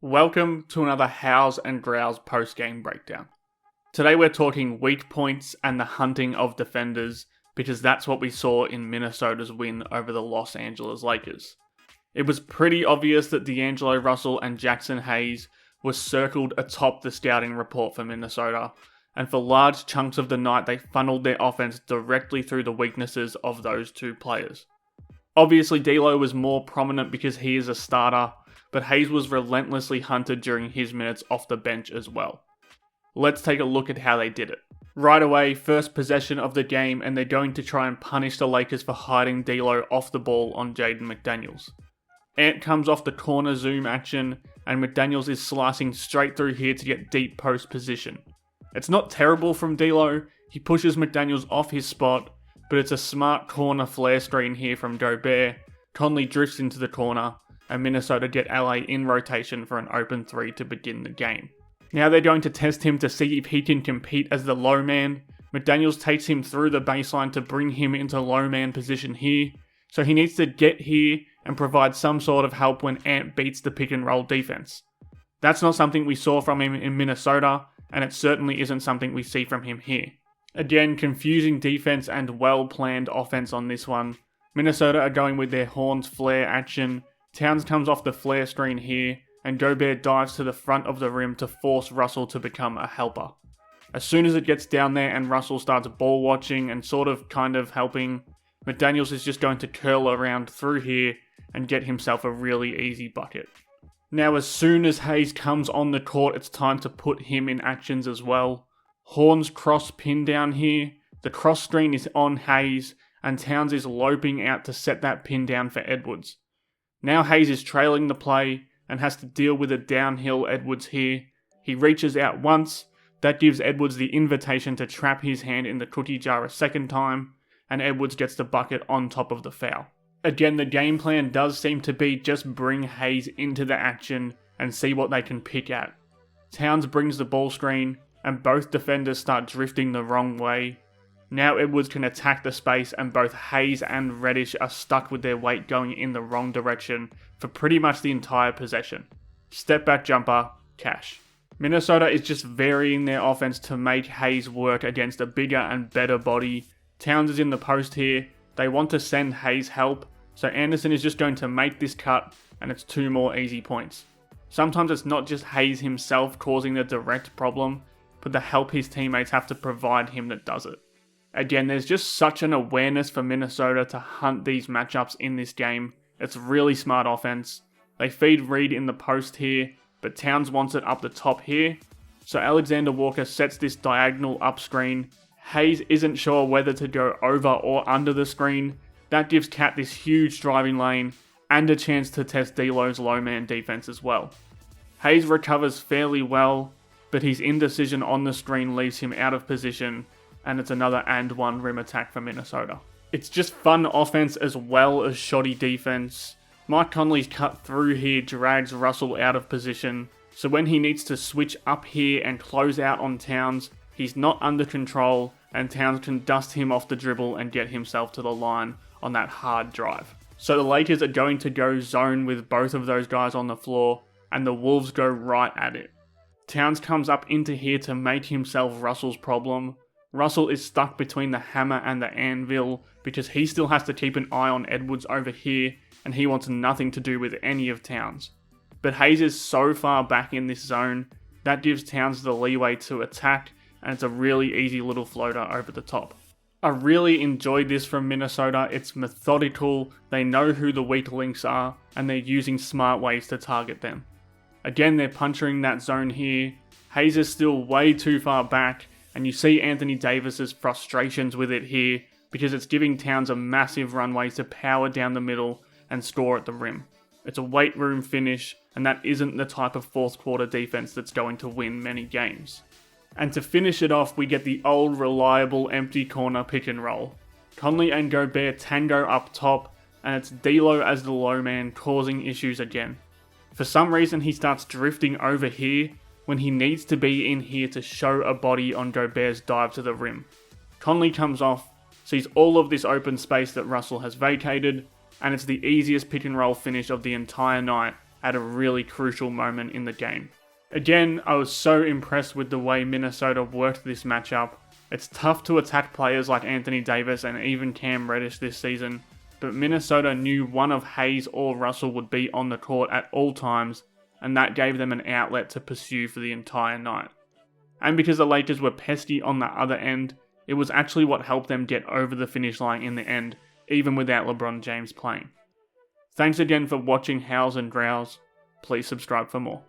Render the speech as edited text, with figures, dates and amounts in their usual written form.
Welcome to another Howls and Growls post-game breakdown. Today we're talking weak points and the hunting of defenders, because that's what we saw in Minnesota's win over the Los Angeles Lakers. It was pretty obvious that D'Angelo Russell and Jaxson Hayes were circled atop the scouting report for Minnesota, and for large chunks of the night they funneled their offense directly through the weaknesses of those two players. Obviously D'Lo was more prominent because he is a starter, but Hayes was relentlessly hunted during his minutes off the bench as well. Let's take a look at how they did it. Right away, first possession of the game, and they're going to try and punish the Lakers for hiding D'Lo off the ball on Jaden McDaniels. Ant comes off the corner zoom action, and McDaniels is slicing straight through here to get deep post position. It's not terrible from D'Lo, he pushes McDaniels off his spot, but it's a smart corner flare screen here from Gobert. Conley drifts into the corner, and Minnesota get LA in rotation for an open three to begin the game. Now they're going to test him to see if he can compete as the low man. McDaniels takes him through the baseline to bring him into low man position here, so he needs to get here and provide some sort of help when Ant beats the pick and roll defense. That's not something we saw from him in Minnesota, and it certainly isn't something we see from him here. Again, confusing defense and well-planned offense on this one. Minnesota are going with their Horns flare action. Towns comes off the flare screen here, and Gobert dives to the front of the rim to force Russell to become a helper. As soon as it gets down there and Russell starts ball watching and kind of helping, McDaniels is just going to curl around through here and get himself a really easy bucket. Now as soon as Hayes comes on the court, it's time to put him in actions as well. Horns cross pin down here, the cross screen is on Hayes, and Towns is loping out to set that pin down for Edwards. Now Hayes is trailing the play and has to deal with a downhill Edwards here. He reaches out once, that gives Edwards the invitation to trap his hand in the cookie jar a second time, and Edwards gets the bucket on top of the foul. Again, the game plan does seem to be just bring Hayes into the action and see what they can pick at. Towns brings the ball screen, and both defenders start drifting the wrong way. Now Edwards can attack the space, and both Hayes and Reddish are stuck with their weight going in the wrong direction for pretty much the entire possession. Step back jumper, cash. Minnesota is just varying their offense to make Hayes work against a bigger and better body. Towns is in the post here. They want to send Hayes help, so Anderson is just going to make this cut, and it's 2 more easy points. Sometimes it's not just Hayes himself causing the direct problem, but the help his teammates have to provide him that does it. Again, there's just such an awareness for Minnesota to hunt these matchups in this game. It's really smart offense. They feed Reed in the post here, but Towns wants it up the top here. So Alexander Walker sets this diagonal up screen. Hayes isn't sure whether to go over or under the screen. That gives Cat this huge driving lane and a chance to test D'Lo's low man defense as well. Hayes recovers fairly well, but his indecision on the screen leaves him out of position, and it's another and one rim attack for Minnesota. It's just fun offense as well as shoddy defense. Mike Conley's cut through here drags Russell out of position, so when he needs to switch up here and close out on Towns, he's not under control, and Towns can dust him off the dribble and get himself to the line on that hard drive. So the Lakers are going to go zone with both of those guys on the floor, and the Wolves go right at it. Towns comes up into here to make himself Russell's problem. Russell is stuck between the hammer and the anvil because he still has to keep an eye on Edwards over here, and he wants nothing to do with any of Towns. But Hayes is so far back in this zone, that gives Towns the leeway to attack, and it's a really easy little floater over the top. I really enjoyed this from Minnesota. It's methodical, they know who the weak links are, and they're using smart ways to target them. Again, they're puncturing that zone here. Hayes is still way too far back, and you see Anthony Davis's frustrations with it here because it's giving Towns a massive runway to power down the middle and score at the rim. It's a weight room finish, and that isn't the type of fourth quarter defense that's going to win many games. And to finish it off, we get the old reliable empty corner pick and roll. Conley and Gobert tango up top, and it's D'Lo as the low man causing issues again. For some reason he starts drifting over here when he needs to be in here to show a body on Gobert's dive to the rim. Conley comes off, sees all of this open space that Russell has vacated, and it's the easiest pick and roll finish of the entire night, at a really crucial moment in the game. Again, I was so impressed with the way Minnesota worked this matchup. It's tough to attack players like Anthony Davis and even Cam Reddish this season, but Minnesota knew one of Hayes or Russell would be on the court at all times, and that gave them an outlet to pursue for the entire night. And because the Lakers were pesky on the other end, it was actually what helped them get over the finish line in the end, even without LeBron James playing. Thanks again for watching Howls and Growls. Please subscribe for more.